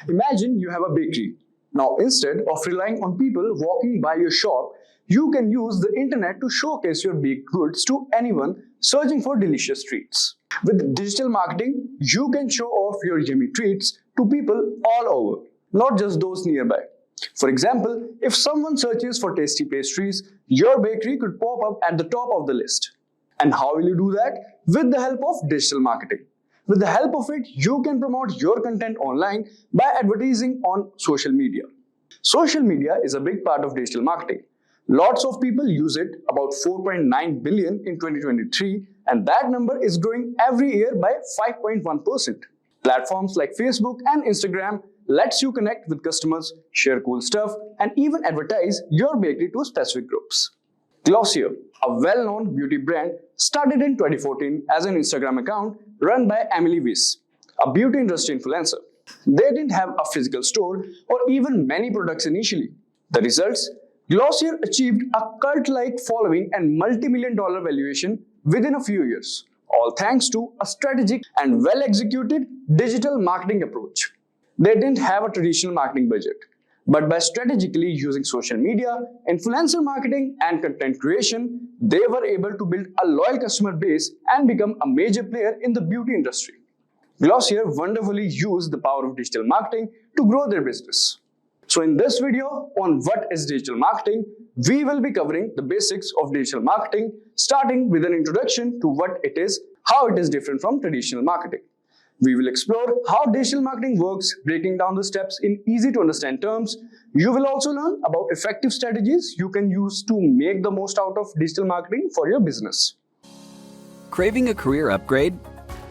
Imagine you have a bakery. Now, instead of relying on people walking by your shop, you can use the internet to showcase your baked goods to anyone searching for delicious treats. With digital marketing, you can show off your yummy treats to people all over, not just those nearby. For example, if someone searches for tasty pastries, your bakery could pop up at the top of the list. And how will you do that? With the help of digital marketing. With the help of it, you can promote your content online by advertising on social media. Social media is a big part of digital marketing. Lots of people use it, about 4.9 billion in 2023, and that number is growing every year by 5.1%. Platforms like Facebook and Instagram lets you connect with customers, share cool stuff, and even advertise your bakery to specific groups. Glossier, a well-known beauty brand, started in 2014 as an Instagram account run by Emily Weiss, a beauty industry influencer. They didn't have a physical store or even many products initially. The results? Glossier achieved a cult-like following and multi-million-dollar valuation within a few years, all thanks to a strategic and well-executed digital marketing approach. They didn't have a traditional marketing budget, but by strategically using social media, influencer marketing, and content creation, they were able to build a loyal customer base and become a major player in the beauty industry. Glossier wonderfully used the power of digital marketing to grow their business. So in this video on what is digital marketing, we will be covering the basics of digital marketing, starting with an introduction to what it is, how it is different from traditional marketing. We will explore how digital marketing works, breaking down the steps in easy to understand terms. You will also learn about effective strategies you can use to make the most out of digital marketing for your business. Craving a career upgrade?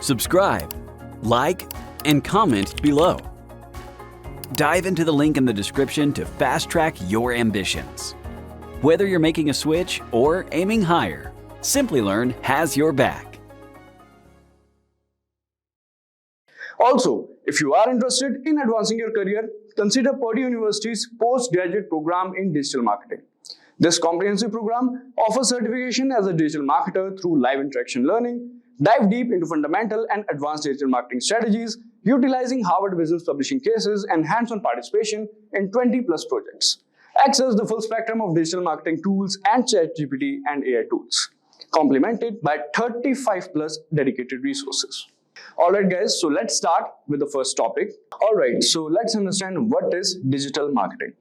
Subscribe, like, and comment below. Dive into the link in the description to fast-track your ambitions. Whether you're making a switch or aiming higher, Simplilearn has your back. Also, if you are interested in advancing your career, consider Purdue University's postgraduate program in digital marketing. This comprehensive program offers certification as a digital marketer through live interaction learning, dive deep into fundamental and advanced digital marketing strategies, utilizing Harvard Business Publishing cases and hands-on participation in 20+ projects. Access the full spectrum of digital marketing tools and ChatGPT and AI tools, complemented by 35+ dedicated resources. Alright guys, so let's start with the first topic. Alright, so let's understand what is digital marketing.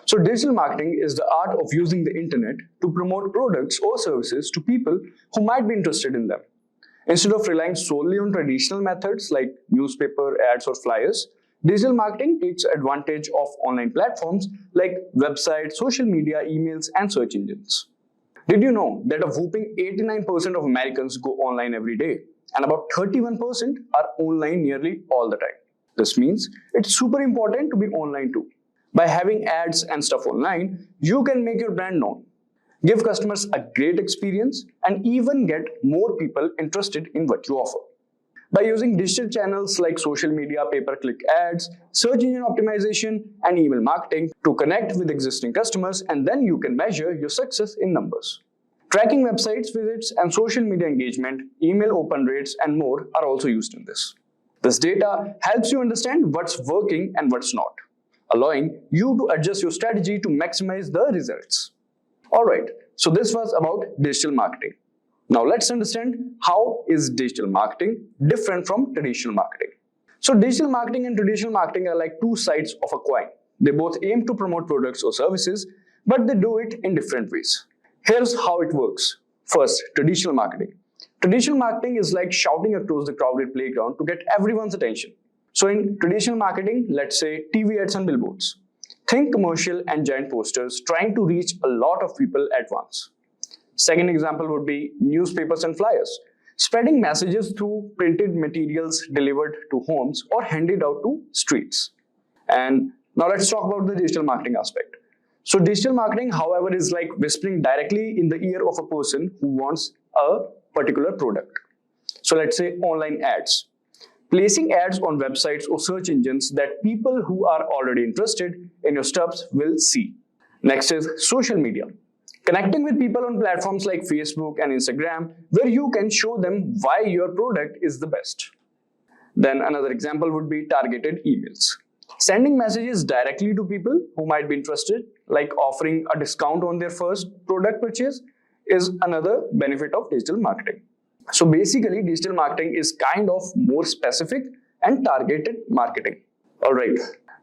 So digital marketing is the art of using the internet to promote products or services to people who might be interested in them. Instead of relying solely on traditional methods like newspaper, ads, or flyers, digital marketing takes advantage of online platforms like websites, social media, emails, and search engines. Did you know that a whopping 89% of Americans go online every day, and about 31% are online nearly all the time? This means it's super important to be online too. By having ads and stuff online, you can make your brand known, give customers a great experience, and even get more people interested in what you offer. By using digital channels like social media, pay-per-click ads, search engine optimization, and email marketing to connect with existing customers, and then you can measure your success in numbers. Tracking websites visits and social media engagement, email open rates, and more are also used in this. This data helps you understand what's working and what's not, allowing you to adjust your strategy to maximize the results. Alright, so this was about digital marketing. Now let's understand how is digital marketing different from traditional marketing. So digital marketing and traditional marketing are like two sides of a coin. They both aim to promote products or services, but they do it in different ways. Here's how it works. First, traditional marketing. Traditional marketing is like shouting across the crowded playground to get everyone's attention. So in traditional marketing, let's say TV ads and billboards. Think commercial and giant posters trying to reach a lot of people at once. Second example would be newspapers and flyers, spreading messages through printed materials delivered to homes or handed out to streets. And now let's talk about the digital marketing aspect. So digital marketing, however, is like whispering directly in the ear of a person who wants a particular product. So let's say online ads. Placing ads on websites or search engines that people who are already interested in your stuffs will see. Next is social media. Connecting with people on platforms like Facebook and Instagram, where you can show them why your product is the best. Then another example would be targeted emails. Sending messages directly to people who might be interested, like offering a discount on their first product purchase, is another benefit of digital marketing. So basically, digital marketing is kind of more specific and targeted marketing. All right.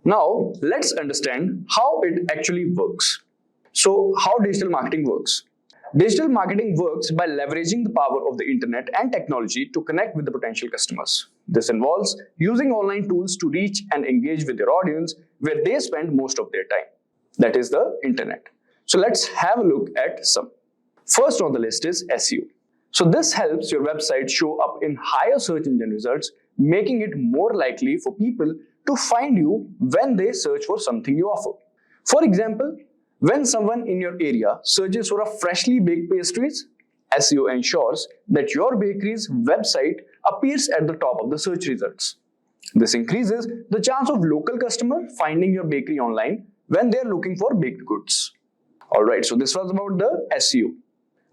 Now, let's understand how it actually works. So, how digital marketing works? Digital marketing works by leveraging the power of the internet and technology to connect with the potential customers. This involves using online tools to reach and engage with their audience where they spend most of their time. That is the internet. So, let's have a look at some. First on the list is SEO. So, this helps your website show up in higher search engine results, making it more likely for people to find you when they search for something you offer. For example, when someone in your area searches for a freshly baked pastries, SEO ensures that your bakery's website appears at the top of the search results. This increases the chance of local customer finding your bakery online when they are looking for baked goods. Alright, so this was about the SEO.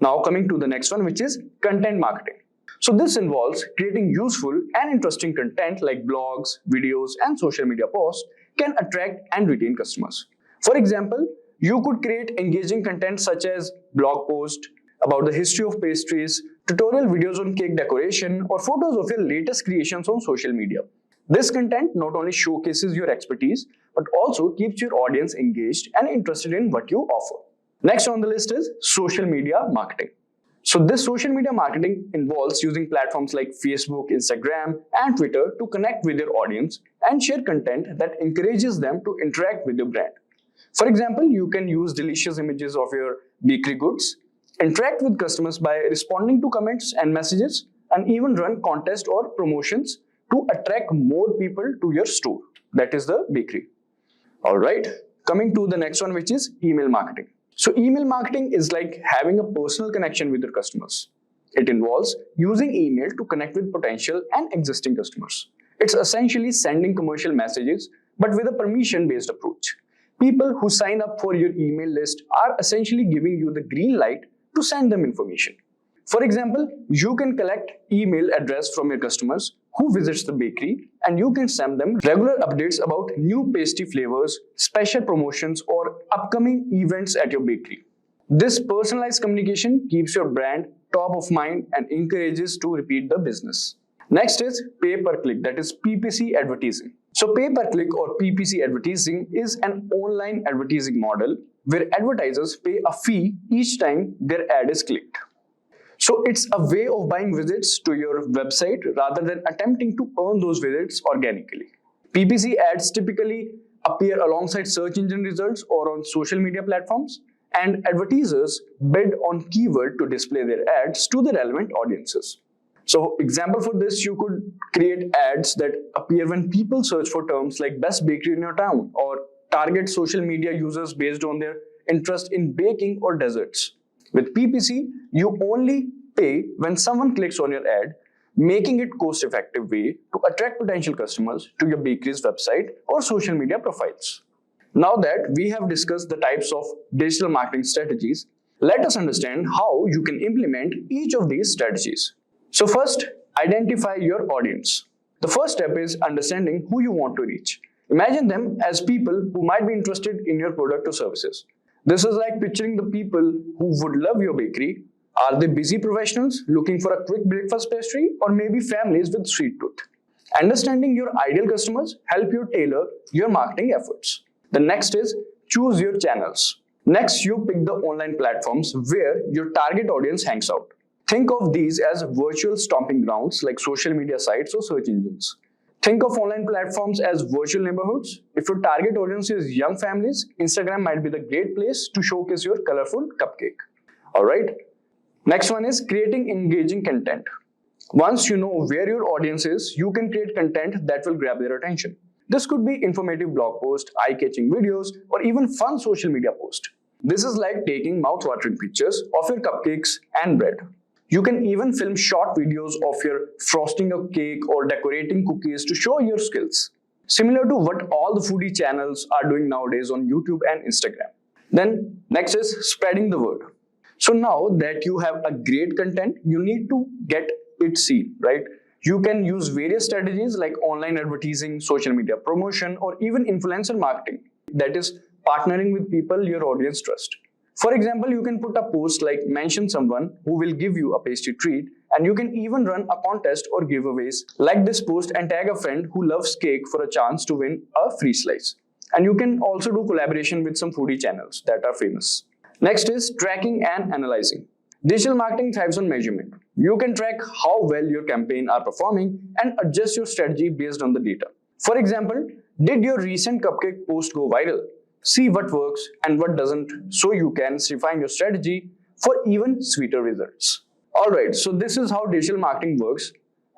Now coming to the next one, which is content marketing. So this involves creating useful and interesting content like blogs, videos, and social media posts can attract and retain customers. For example, you could create engaging content such as blog posts about the history of pastries, tutorial videos on cake decoration, or photos of your latest creations on social media. This content not only showcases your expertise, but also keeps your audience engaged and interested in what you offer. Next on the list is social media marketing. So this social media marketing involves using platforms like Facebook, Instagram, and Twitter to connect with your audience and share content that encourages them to interact with your brand. For example, you can use delicious images of your bakery goods, interact with customers by responding to comments and messages, and even run contests or promotions to attract more people to your store. That is the bakery. All right, coming to the next one, which is email marketing. So email marketing is like having a personal connection with your customers. It involves using email to connect with potential and existing customers. It's essentially sending commercial messages, but with a permission-based approach. People who sign up for your email list are essentially giving you the green light to send them information. For example, you can collect email address from your customers who visits the bakery, and you can send them regular updates about new pastry flavors, special promotions, or upcoming events at your bakery. This personalized communication keeps your brand top of mind and encourages to repeat the business. Next is pay-per-click, that is PPC advertising. So pay-per-click or PPC advertising is an online advertising model where advertisers pay a fee each time their ad is clicked. So it's a way of buying visits to your website rather than attempting to earn those visits organically. PPC ads typically appear alongside search engine results or on social media platforms, and advertisers bid on keyword to display their ads to the relevant audiences. So example for this, you could create ads that appear when people search for terms like best bakery in your town, or target social media users based on their interest in baking or desserts. With PPC, you only pay when someone clicks on your ad, making it cost-effective way to attract potential customers to your bakery's website or social media profiles. Now that we have discussed the types of digital marketing strategies, let us understand how you can implement each of these strategies. So first, identify your audience. The first step is understanding who you want to reach. Imagine them as people who might be interested in your product or services. This is like picturing the people who would love your bakery. Are they busy professionals looking for a quick breakfast pastry, or maybe families with sweet tooth? Understanding your ideal customers help you tailor your marketing efforts. The next is choose your channels. Next, you pick the online platforms where your target audience hangs out. Think of these as virtual stomping grounds like social media sites or search engines. Think of online platforms as virtual neighborhoods. If your target audience is young families, Instagram might be the great place to showcase your colorful cupcake. Alright. Next one is creating engaging content. Once you know where your audience is, you can create content that will grab their attention. This could be informative blog posts, eye-catching videos, or even fun social media posts. This is like taking mouth-watering pictures of your cupcakes and bread. You can even film short videos of your frosting a cake or decorating cookies to show your skills. Similar to what all the foodie channels are doing nowadays on YouTube and Instagram. Then next is spreading the word. So now that you have a great content, you need to get it seen, right? You can use various strategies like online advertising, social media promotion, or even influencer marketing, that is, partnering with people your audience trusts. For example, you can put a post like mention someone who will give you a pastry treat, and you can even run a contest or giveaways like this post and tag a friend who loves cake for a chance to win a free slice. And you can also do collaboration with some foodie channels that are famous. Next is tracking and analyzing. Digital marketing thrives on measurement. You can track how well your campaign are performing and adjust your strategy based on the data. For example, did your recent cupcake post go viral? See what works and what doesn't so you can refine your strategy for even sweeter results. Alright, so this is how digital marketing works,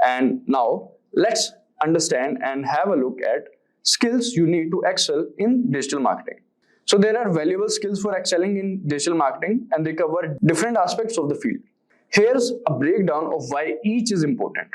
and now let's understand and have a look at skills you need to excel in digital marketing. So there are valuable skills for excelling in digital marketing, and they cover different aspects of the field. Here's a breakdown of why each is important.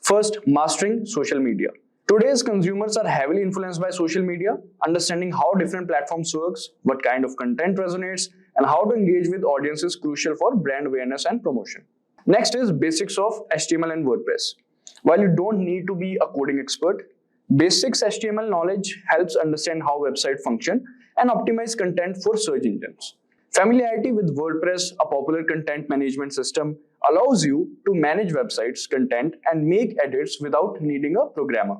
First, mastering social media. Today's consumers are heavily influenced by social media. Understanding how different platforms works, what kind of content resonates, and how to engage with audiences is crucial for brand awareness and promotion. Next is basics of HTML and WordPress. While you don't need to be a coding expert, basics HTML knowledge helps understand how websites function and optimize content for search engines. Familiarity with WordPress, a popular content management system, allows you to manage websites' content and make edits without needing a programmer.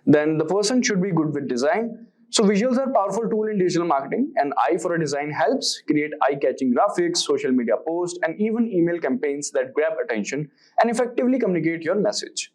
Then the person should be good with design. So visuals are a powerful tool in digital marketing. An eye for a design helps create eye-catching graphics, social media posts, and even email campaigns that grab attention and effectively communicate your message.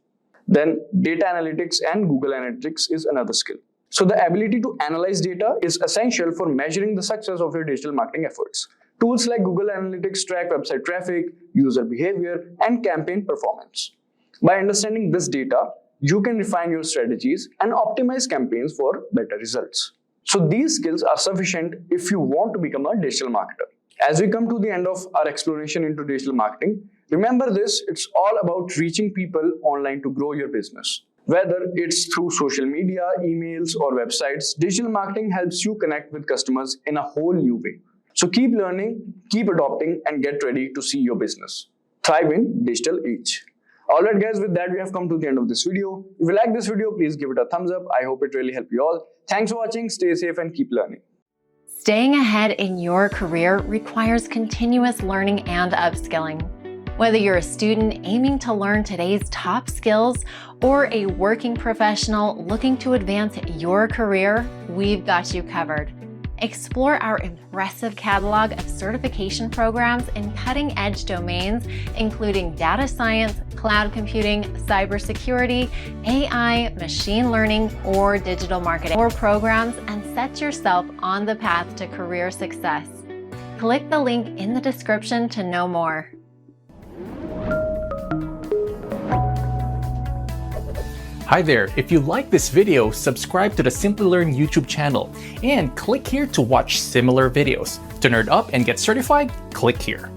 Then data analytics and Google Analytics is another skill. So the ability to analyze data is essential for measuring the success of your digital marketing efforts. Tools like Google Analytics track website traffic, user behavior, and campaign performance. By understanding this data, you can refine your strategies and optimize campaigns for better results. So these skills are sufficient if you want to become a digital marketer. As we come to the end of our exploration into digital marketing, remember this, it's all about reaching people online to grow your business. Whether it's through social media, emails, or websites, digital marketing helps you connect with customers in a whole new way. So keep learning, keep adopting, and get ready to see your business thrive in digital age. Alright guys, with that we have come to the end of this video. If you like this video, please give it a thumbs up. I hope it really helped you all. Thanks for watching, stay safe and keep learning. Staying ahead in your career requires continuous learning and upskilling. Whether you're a student aiming to learn today's top skills or a working professional looking to advance your career, we've got you covered. Explore our impressive catalog of certification programs in cutting-edge domains, including data science, cloud computing, cybersecurity, AI, machine learning, or digital marketing. More programs and set yourself on the path to career success. Click the link in the description to know more. Hi there, if you like this video, subscribe to the Simplilearn YouTube channel and click here to watch similar videos. To nerd up and get certified, click here.